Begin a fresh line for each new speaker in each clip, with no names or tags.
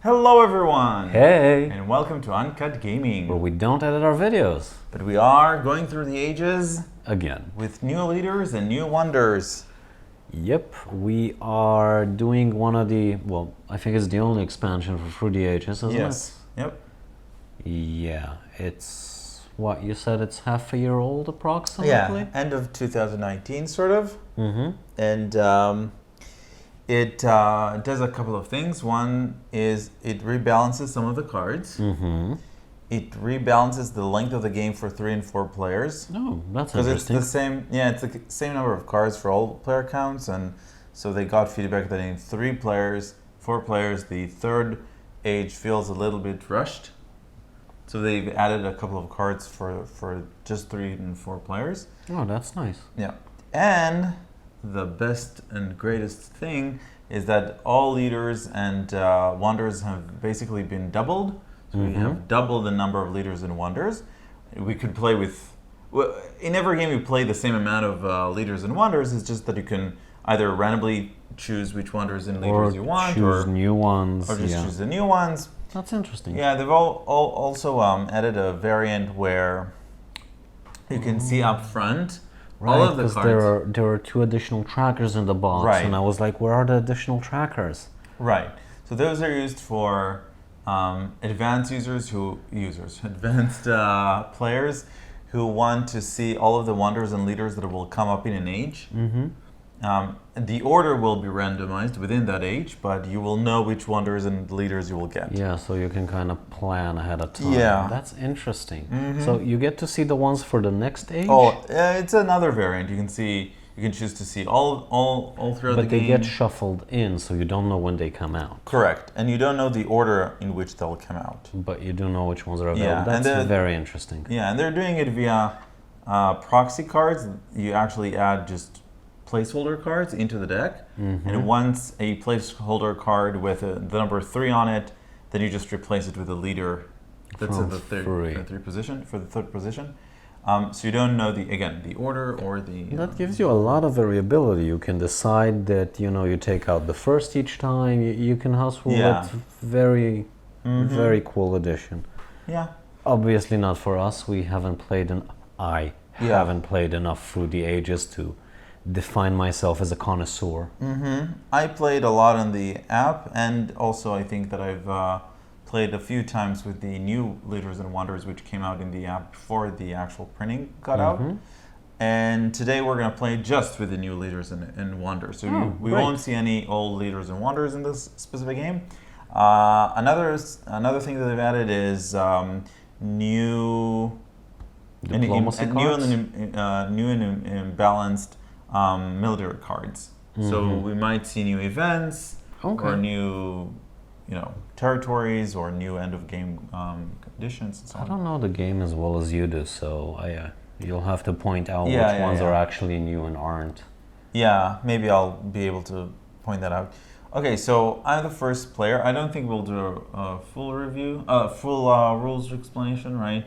Hello everyone!
Hey!
And welcome to Uncut Gaming.
Where we don't edit our videos.
But we are going through the ages
Again.
with new leaders and new wonders.
Yep, we are doing one of the, well, I think it's the only expansion for Through the Ages, isn't
Yes. Yep.
it? Yeah, it's, what, you said it's half a year old approximately?
Yeah, end of 2019 sort of.
Mm-hmm.
And it does a couple of things. One is it rebalances some of the cards.
Mm-hmm.
It rebalances the length of the game for 3 and 4 players.
Oh, that's
Because it's
interesting.
the same, yeah, it's the same number of cards for all player counts, and so they got feedback that in 3 players, 4 players, the third age feels a little bit rushed. So they've added a couple of cards for just 3 and 4 players.
Oh, that's nice.
Yeah, and the best and greatest thing is that all leaders and wonders have basically been doubled. So we have doubled the number of leaders and wonders. We could play with. Well, in every game, you play the same amount of leaders and wonders. It's just that you can either randomly choose which wonders and leaders you want,
choose new ones.
or just choose the new ones.
That's interesting.
Yeah, they've also added a variant where you can see up front all of the
because
cards.
there are 2 additional trackers in the box,
Right.
and I was like, where are the additional trackers?
Right. So those are used for advanced advanced players who want to see all of the wonders and leaders that will come up in an age. The order will be randomized within that age, but you will know which wonders and leaders you will get.
Yeah, so you can kind of plan ahead of time.
Yeah.
That's interesting. So you get to see the ones for the next age?
Oh, it's another variant. You can choose to see all throughout the
but they
game.
get shuffled in, so you don't know when they come out.
Correct, and you don't know the order in which they'll come out.
But you do know which ones are available.
Yeah, and
That's very interesting.
Yeah, and they're doing it via proxy cards. You actually add just placeholder cards into the deck, and once a placeholder card with the number 3 on it, then you just replace it with a leader that's in
From
the third position for the third position. So you don't know the order or the.
That gives you a lot of variability. You can decide that you take out the first each time. You can house rule
Yeah.
it. Very, very cool addition.
Yeah.
Obviously not for us. We haven't played
Yeah.
haven't played enough Through the Ages to define myself as a connoisseur.
I played a lot on the app, and also I think that I've played a few times with the new Leaders and Wonders, which came out in the app before the actual printing got out. And today we're going to play just with the new Leaders and Wonders. So we
great.
won't see any old Leaders and Wonders in this specific game. Another thing that they've added is new
Diplomacy cards?
new and imbalanced military cards. So we might see new events or new, territories or new end of game conditions and so
I
on.
don't know the game as well as you do, so you'll have to point out which ones are actually new and aren't.
Yeah, maybe I'll be able to point that out. Okay, so I'm the first player. I don't think we'll do a full review, full rules explanation, right?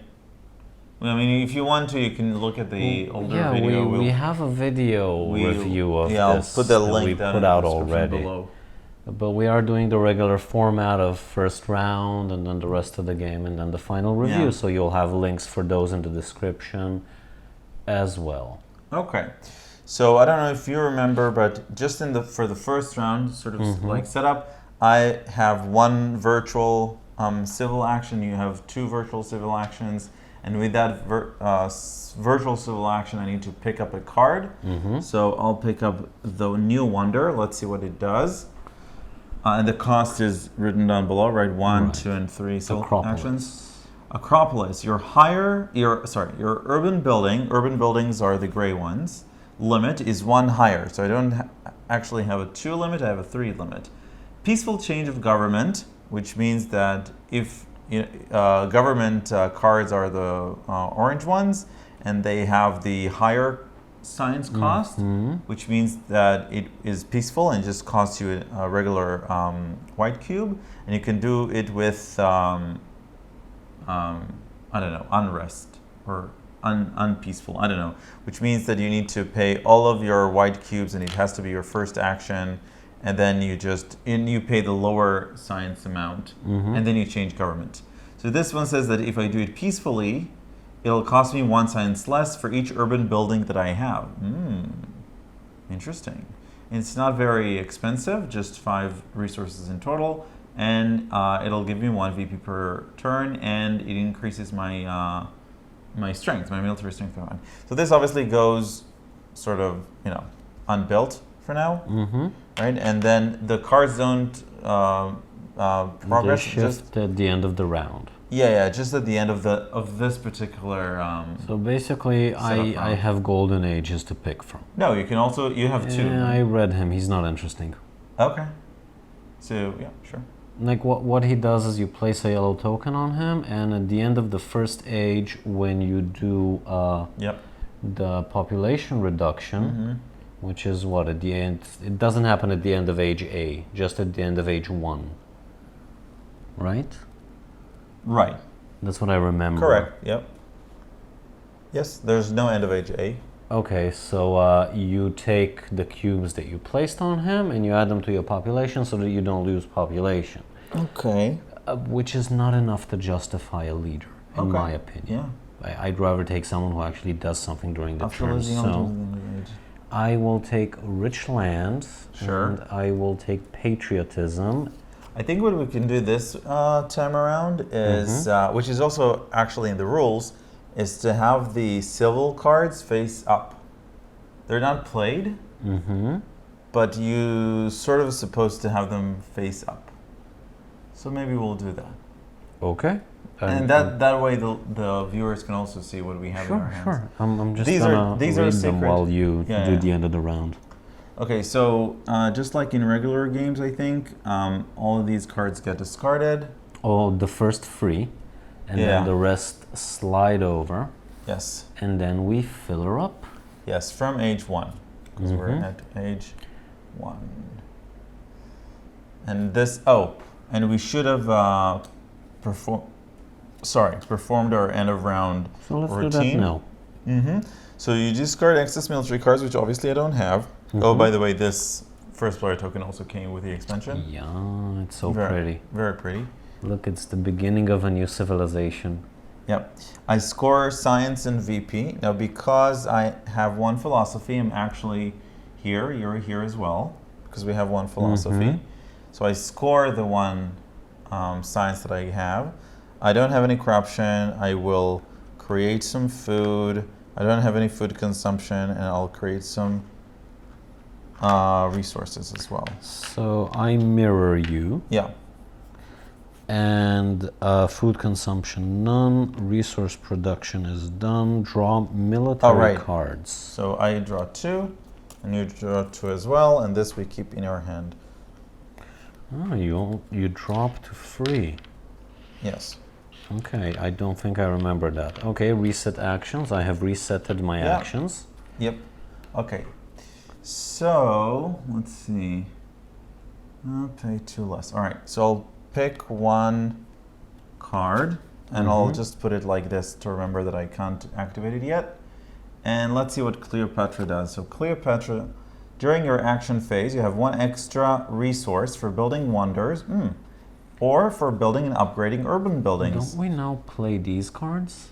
I mean, if you want to, you can look at the older video.
we have a video review of this
I'll put the
that
link
we
down
put
in
out
the description
already.
below.
But we are doing the regular format of first round and then the rest of the game and then the final review.
Yeah.
So you'll have links for those in the description as well.
Okay, so I don't know if you remember, but just for the first round, sort of like setup, I have 1 virtual civil action. You have 2 virtual civil actions, and with that virtual civil action, I need to pick up a card. So I'll pick up the new wonder. Let's see what it does. And the cost is written down below, right? 1, 2, and 3 civil actions. Acropolis. Your urban building. Urban buildings are the gray ones. Limit is 1 higher. So I don't actually have a 2 limit. I have a 3 limit. Peaceful change of government, which means that if government cards are the orange ones, and they have the higher science cost, which means that it is peaceful and just costs you a regular white cube, and you can do it with I don't know, unrest or unpeaceful, I don't know, which means that you need to pay all of your white cubes and it has to be your first action, and then you pay the lower science amount, and then you change government. So this one says that if I do it peacefully, it'll cost me 1 science less for each urban building that I have. Interesting. It's not very expensive, just 5 resources in total, and it'll give me 1 VP per turn, and it increases my my strength, my military strength by 1. So this obviously goes sort of, unbuilt for now, right? And then the cards don't progress.
They shift at the end of the round.
Yeah, just at the end of this particular.
So basically, I
round.
have golden ages to pick from.
No, you have 2.
Yeah, I read him. He's not interesting.
Okay. So yeah, sure.
Like what he does is you place a yellow token on him, and at the end of the first age, when you do the population reduction, which is what at the end, it doesn't happen at the end of age A, just at the end of age 1, right?
Right.
That's what I remember.
Correct. Yep. Yes, there's no end of age A.
Okay, so you take the cubes that you placed on him and you add them to your population so that you don't lose population.
Okay.
Which is not enough to justify a leader, in my opinion.
Yeah.
I'd rather take someone who actually does something during the turn. So I will take rich land.
Sure.
And I will take patriotism.
I think what we can do this time around is, which is also actually in the rules, is to have the civil cards face up. They're not played, but you sort of supposed to have them face up. So maybe we'll do that.
Okay.
And that way the viewers can also see what we have in our hands.
Sure. I'm just
these
gonna read them
sacred.
while you do the end of the round.
Okay, so just like in regular games, I think, all of these cards get discarded.
Oh, the first 3. And then the rest slide over.
Yes.
And then we fill her up.
Yes, from age 1. Because we're at age 1. And this, and we should have performed our end of round
So let's
routine.
do that now.
So you discard excess military cards, which obviously I don't have. Oh, by the way, this first player token also came with the expansion.
Yeah, it's so
Very,
pretty.
Very pretty.
Look, it's the beginning of a new civilization.
Yep. I score science and VP. Now, because I have 1 philosophy, I'm actually here. You're here as well, because we have 1 philosophy. So I score the 1 science that I have. I don't have any corruption. I will create some food. I don't have any food consumption, and I'll create some resources as well.
So I mirror you.
Yeah.
And food consumption none, resource production is done, draw military cards.
So I draw 2, and you draw 2 as well, and this we keep in our hand.
Oh, you drop to 3.
Yes.
Okay, I don't think I remember that. Okay, reset actions. I have resetted my actions.
Yep. Okay. So, let's see. I'll pay 2 less. All right, so I'll pick 1 card, and I'll just put it like this to remember that I can't activate it yet. And let's see what Cleopatra does. So Cleopatra, during your action phase, you have 1 extra resource for building wonders, or for building and upgrading urban buildings.
Don't we now play these cards?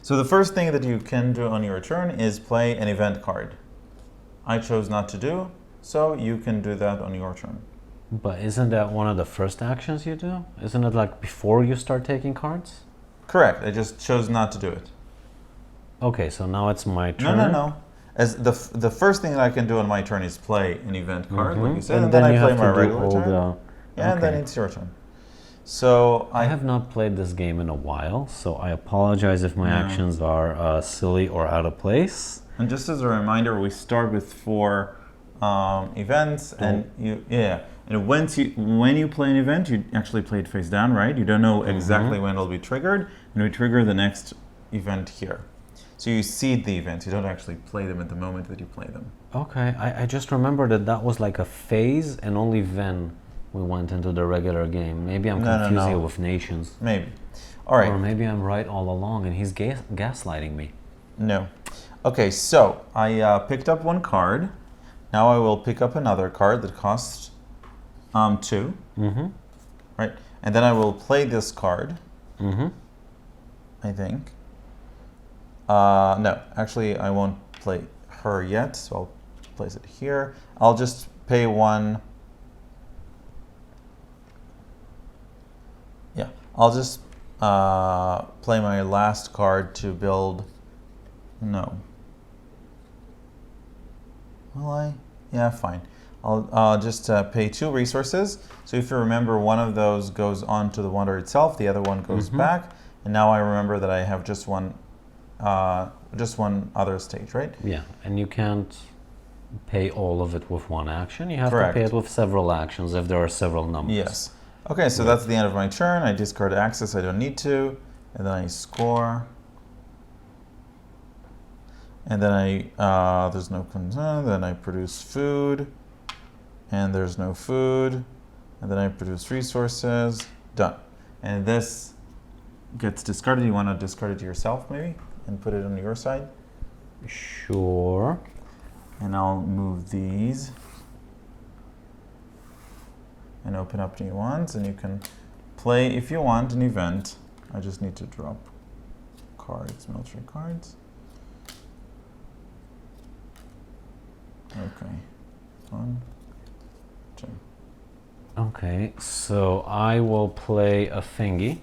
So the first thing that you can do on your turn is play an event card. I chose not to do, so you can do that on your turn.
But isn't that one of the first actions you do? Isn't it like before you start taking cards?
Correct, I just chose not to do it.
Okay, so now it's my turn.
No. As the first thing that I can do on my turn is play an event card, like you said, and
then
I
you
play
have
my
to do
regular
all
turn. And then
okay.
it's your turn. So
I have not played this game in a while, so I apologize if my actions are silly or out of place.
And just as a reminder, we start with 4 events, and and when you play an event, you actually play it face down, right? You don't know exactly when it'll be triggered, and we trigger the next event here. So you seed the events. You don't actually play them at the moment that you play them.
Okay, I just remember that was like a phase, and only then we went into the regular game. Maybe I'm confusing it with nations.
Maybe. All right.
Or maybe I'm right all along, and he's gaslighting me.
No. Okay, so I picked up 1 card. Now I will pick up another card that costs 2.
Mm-hmm.
Right? And then I will play this card.
Mm-hmm.
I think. No, actually, I won't play her yet, so I'll place it here. I'll just pay 1. Yeah, I'll just play my last card to build. No. Will I? Yeah, fine. I'll just pay 2 resources. So if you remember, one of those goes onto the wonder itself, the other one goes back, and now I remember that I have just one other stage, right?
Yeah, and you can't pay all of it with one action. You have
Correct.
to pay it with several actions if there are several numbers.
Yes. Okay, so that's the end of my turn. I discard access, I don't need to, and then I score. And then there's no concern, then I produce food, and there's no food, and then I produce resources, done. And this gets discarded. You want to discard it yourself, maybe, and put it on your side?
Sure.
And I'll move these and open up new ones, and you can play, if you want, an event. I just need to drop cards, military cards. Okay, 1, 2.
Okay, so I will play a thingy.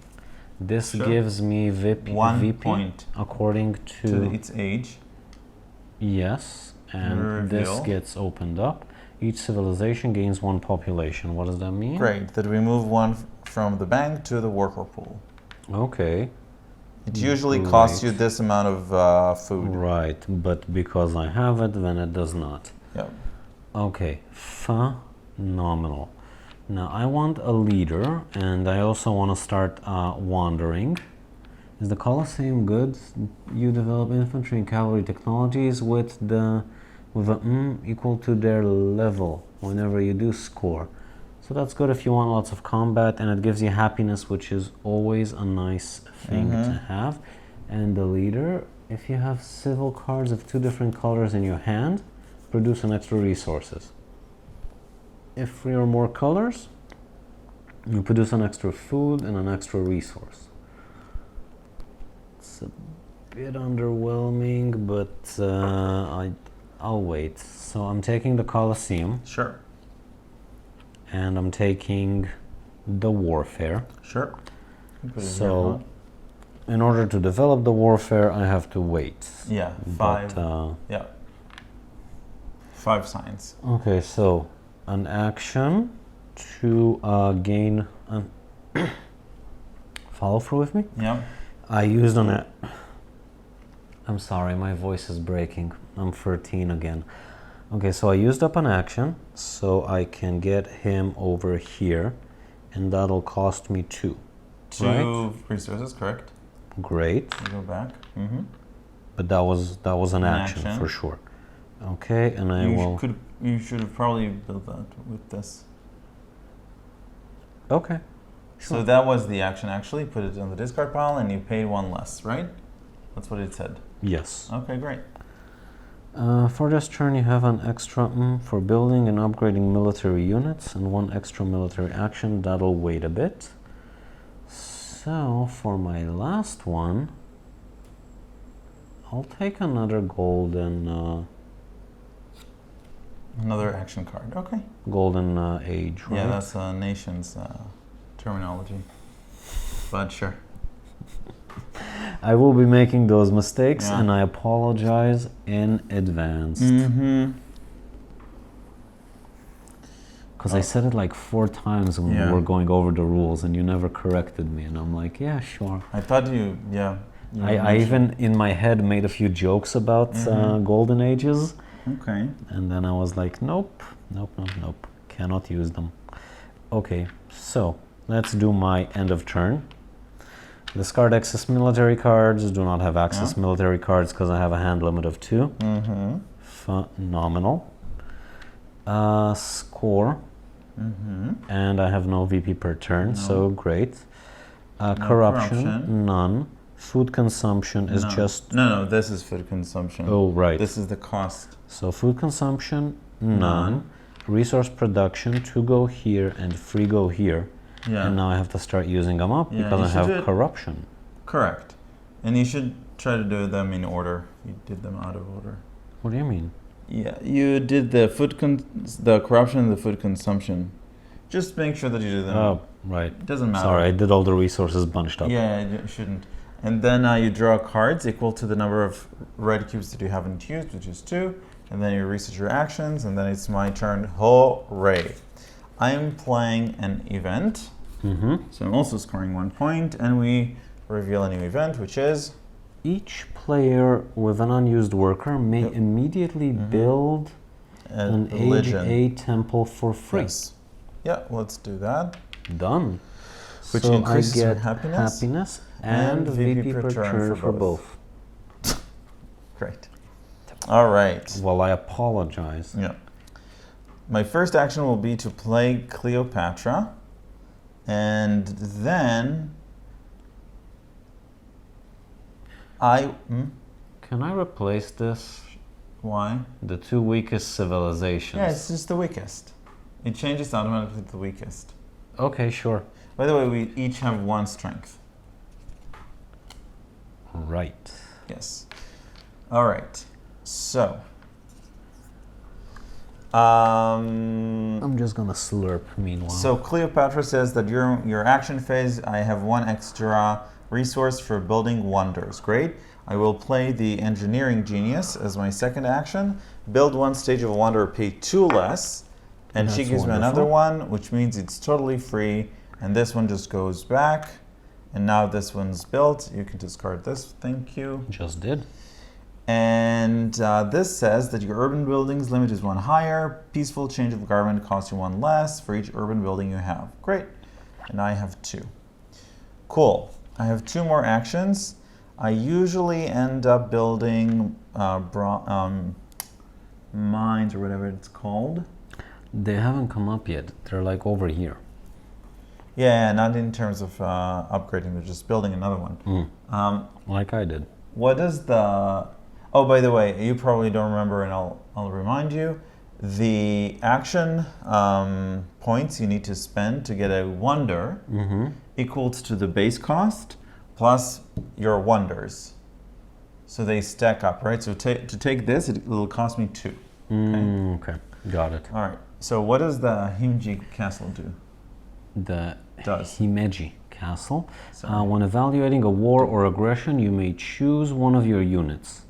This gives me VP,
1 point
according to
its age.
Yes, and this gets opened up. Each civilization gains 1 population. What does that mean?
Great, that we move 1 from the bank to the worker pool.
Okay.
It usually costs you this amount of food.
Right, but because I have it, then it does not.
Yeah.
Okay, phenomenal. Now I want a leader, and I also want to start wandering. Is the Colosseum good? You develop infantry and cavalry technologies with a equal to their level whenever you do score. So that's good if you want lots of combat, and it gives you happiness, which is always a nice thing to have. And the leader, if you have civil cards of 2 different colors in your hand, produce an extra resources. If 3 or more colors, you produce an extra food and an extra resource. It's a bit underwhelming, but I'll wait. So I'm taking the Colosseum.
Sure.
And I'm taking the warfare.
Sure.
So in order to develop the warfare, I have to wait.
Yeah, 5. Yeah. 5 signs.
Okay, so an action to gain follow through with me.
Yeah.
I used on it. I'm sorry, my voice is breaking. I'm 13 again. Okay, so I used up an action, so I can get him over here, and that'll cost me 2.
2 resources, correct?
Great.
Go back.
But that was an action for sure. Okay, and
you should have probably built that with this.
Okay.
Sure. So that was the action actually. Put it on the discard pile, and you paid 1 less, right? That's what it said.
Yes.
Okay, great.
For this turn, you have an extra for building and upgrading military units, and 1 extra military action. That'll wait a bit. So for my last one, I'll take another golden.
Another action card. Okay.
Golden age, right?
Yeah, that's a nation's terminology. But sure.
I will be making those mistakes, and I apologize in advance. Because I said it like 4 times when we were going over the rules, and you never corrected me, and I'm like, yeah, sure.
I thought you
I even, in my head, made a few jokes about golden ages.
Okay.
And then I was like, nope, cannot use them. Okay, so let's do my end of turn. Discard excess military cards. Do not have access military cards because I have a hand limit of 2. Phenomenal. Score. And I have no VP per turn, so great. Corruption, none. Food consumption is just...
No, this is food consumption.
Oh, right.
This is the cost.
So food consumption, none. resource production, 2 go here and 3 go here.
Yeah.
And now I have to start using them up because I have corruption.
Correct. And you should try to do them in order. You did them out of order.
What do you mean?
Yeah, you did the the corruption and the food consumption. Just make sure that you do them.
Oh, right.
It doesn't matter.
Sorry, I did all the resources bunched up.
Yeah, you shouldn't. And then you draw cards equal to the number of red cubes that you haven't used, which is 2. And then you reset your actions, and then it's my turn. Hooray! I am playing an event, so I'm also scoring 1 point, and we reveal a new event, which is...
Each player with an unused worker may immediately build an Age A temple for free.
Yes. Yeah, let's do that.
Done.
Which
so
increases
I get
your happiness
and VP per turn for both.
Great. All right.
Well, I apologize.
Yeah. My first action will be to play Cleopatra, and then
Can I replace this?
Why?
The 2 weakest civilizations.
Yeah, it's just the weakest. It changes automatically to the weakest.
Okay, sure.
By the way, we each have 1 strength.
Right.
Yes. All right. So. I'm
just gonna slurp meanwhile.
So Cleopatra says that your action phase, I have 1 extra resource for building wonders. Great. I will play the engineering genius as my second action. Build 1 stage of a wonder, pay 2 less. And she gives me another 1, which means it's totally free. And this one just goes back. And now this one's built. You can discard this. Thank you.
Just did.
And this says that your urban buildings limit is 1 higher. Peaceful change of garment costs you 1 less for each urban building you have. Great. And I have 2. Cool. I have 2 more actions. I usually end up building mines or whatever it's called.
They haven't come up yet. They're like over here.
Yeah, not in terms of upgrading. They're just building another one.
Like I did.
What is the... Oh, by the way, you probably don't remember, and I'll remind you. The action points you need to spend to get a wonder equals to the base cost plus your wonders. So they stack up, right? So to take this, it will cost me 2.
Okay, got it.
All right. So what does the Himji castle do?
The Himeji castle. When evaluating a war or aggression, you may choose one of your units.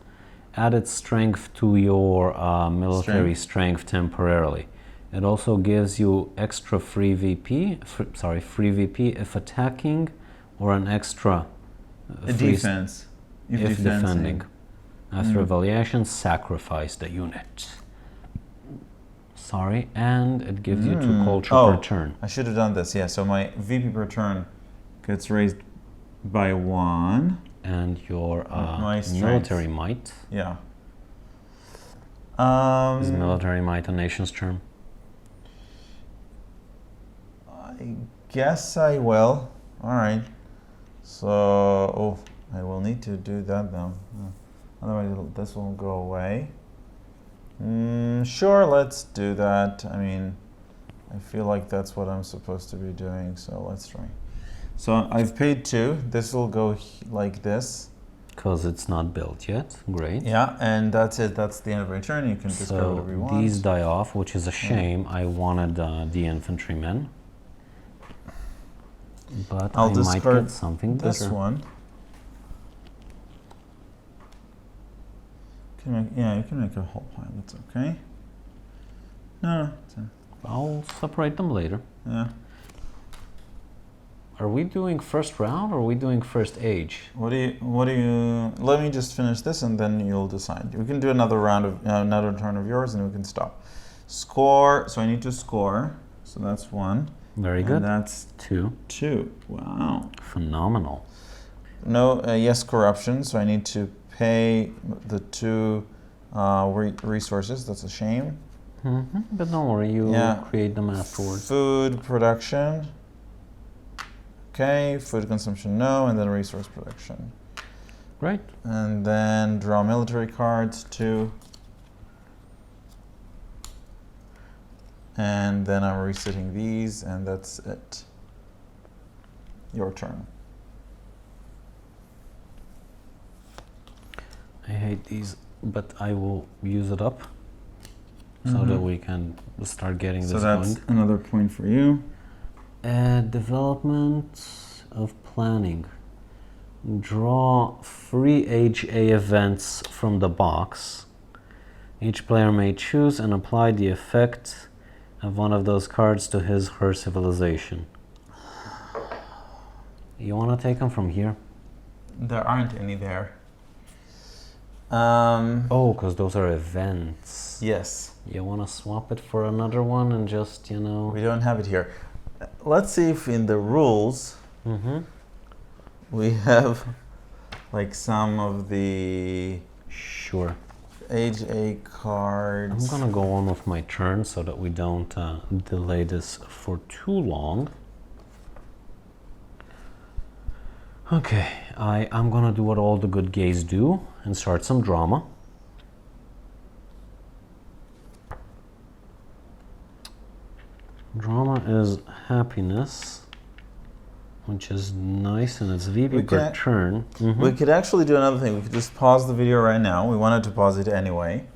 Add its strength to your military strength temporarily. It also gives you extra free VP if attacking, or an extra
defense
if defending. After evaluation, sacrifice the unit. Sorry, and it gives you 2 culture per turn.
I should have done this. Yeah, so my VP per turn gets raised by 1.
And your military might.
Yeah.
Is military might a nation's term?
I guess I will. All right. So, I will need to do that now. Otherwise, this will go away. Sure, let's do that. I mean, I feel like that's what I'm supposed to be doing, so let's try. So I've paid 2. This will go like this.
Because it's not built yet. Great.
Yeah, and that's it. That's the end of my turn. You can discard whatever you want.
These die off, which is a shame. I wanted the infantrymen. But I might get something better.
This one. You can make a whole pile. That's okay. No.
I'll separate them later.
Yeah.
Are we doing first round or are we doing first age?
What do you? Let me just finish this and then you'll decide. We can do another round of another turn of yours and we can stop. Score. So I need to score. So that's 1.
Very good.
And that's
2.
2. Wow.
Phenomenal.
No. Yes, corruption. So I need to pay the 2 resources. That's a shame.
But don't worry, you create them afterwards.
Food production. Okay, food consumption, no, and then resource production.
Right.
And then draw military cards, 2. And then I'm resetting these, and that's it. Your turn.
I hate these, but I will use it up so that we can start getting this going.
So that's another point for you.
Development of planning. Draw 3 HA events from the box. Each player may choose and apply the effect of one of those cards to his/her civilization. You want to take them from here?
There aren't any there.
Oh, because those are events.
Yes.
You want to swap it for another one and just, you know...
We don't have it here. Let's see if in the rules we have like some of the
Sure.
HA cards.
I'm gonna go on with my turn so that we don't delay this for too long. Okay, I'm gonna do what all the good gays do and start some drama. Drama is happiness, which is nice, and it's VB per turn.
We could actually do another thing. We could just pause the video right now. We wanted to pause it anyway.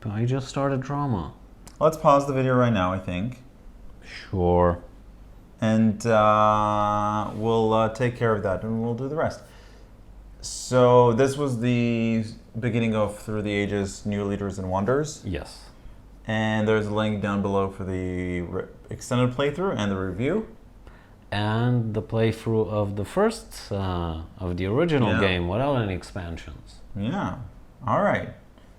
But I just started drama.
Let's pause the video right now, I think.
Sure.
And we'll take care of that, and we'll do the rest. So this was the beginning of Through the Ages, New Leaders and Wonders.
Yes.
And there's a link down below for the extended playthrough and the review.
And the playthrough of the first, of the original game without any expansions.
Yeah. All right.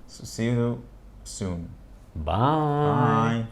So see you soon.
Bye.
Bye.